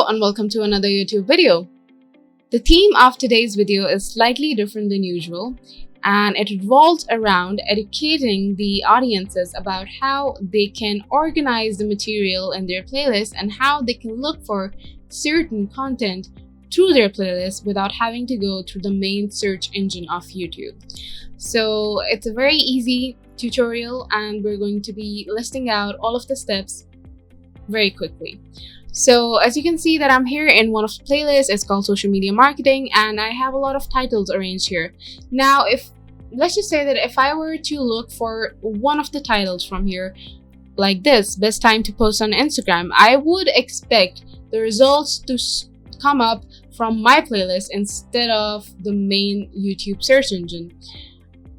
and welcome to another YouTube video. The theme of today's video is slightly different than usual, and it revolves around educating the audiences about how they can organize the material in their playlist and how they can look for certain content through their playlist without having to go through the main search engine of YouTube. So it's a very easy tutorial, and we're going to be listing out all of the steps very quickly. So as you can see that I'm here in one of the playlists. It's called social media marketing, and I have a lot of titles arranged here. Now, let's just say that if I were to look for one of the titles from here, like this, best time to post on Instagram, I would expect the results to come up from my playlist instead of the main YouTube search engine.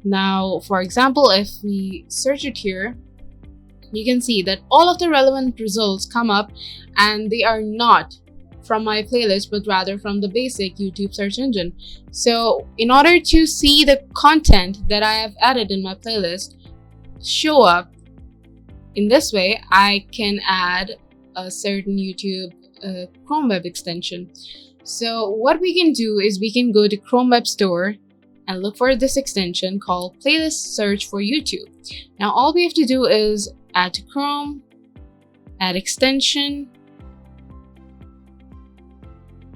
Now, for example, if we search it here, you can see that all of the relevant results come up, and they are not from my playlist but rather from the basic YouTube search engine. So in order to see the content that I have added in my playlist show up in this way, I can add a certain YouTube Chrome web extension. So what we can do is we can go to Chrome Web Store and look for this extension called Playlist Search for YouTube. Now all we have to do is add to Chrome, add extension.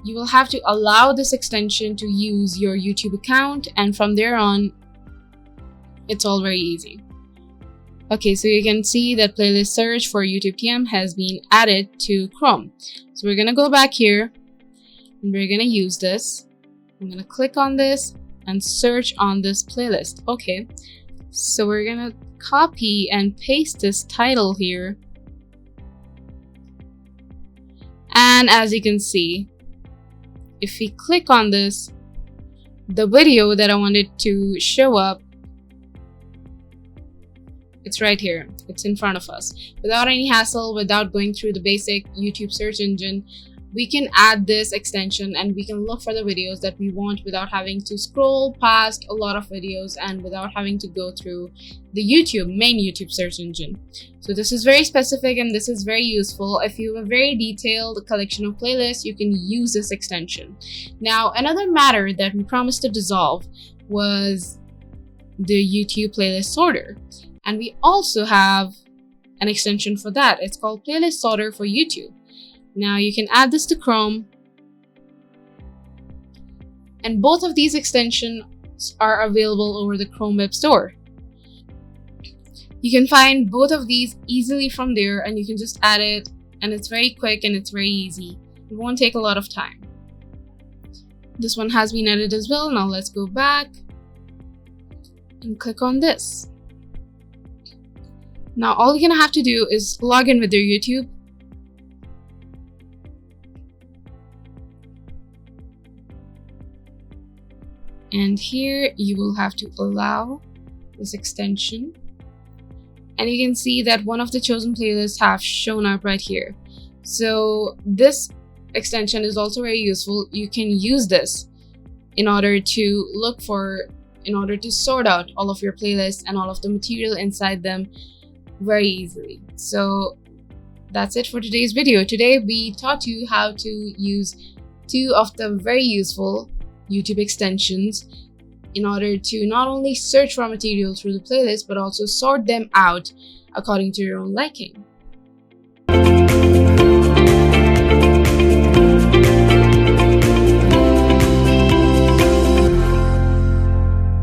You will have to allow this extension to use your YouTube account, and from there on, it's all very easy. Okay, so you can see that Playlist Search for YouTube TM has been added to Chrome. So we're gonna go back here, and we're gonna use this. I'm gonna click on this and search on this playlist. Okay, so we're gonna copy and paste this title here, and as you can see, if we click on this, the video that I wanted to show up, it's right here. It's in front of us. Without any hassle, without going through the basic YouTube search engine, we can add this extension and we can look for the videos that we want without having to scroll past a lot of videos and without having to go through the main YouTube search engine. So this is very specific and this is very useful. If you have a very detailed collection of playlists, you can use this extension. Now, another matter that we promised to dissolve was the YouTube playlist sorter. And we also have an extension for that. It's called Playlist Sorter for YouTube. Now you can add this to Chrome, and both of these extensions are available over the Chrome Web Store. You can find both of these easily from there, and you can just add it, and it's very quick and it's very easy. It won't take a lot of time. This one has been added as well. Now let's go back and click on this. Now all you're gonna have to do is log in with your YouTube. And here you will have to allow this extension, and you can see that one of the chosen playlists have shown up right here. So this extension is also very useful. You can use this in order to sort out all of your playlists and all of the material inside them very easily. So that's it for today's video. Today we taught you how to use two of the very useful YouTube extensions in order to not only search for material through the playlist but also sort them out according to your own liking.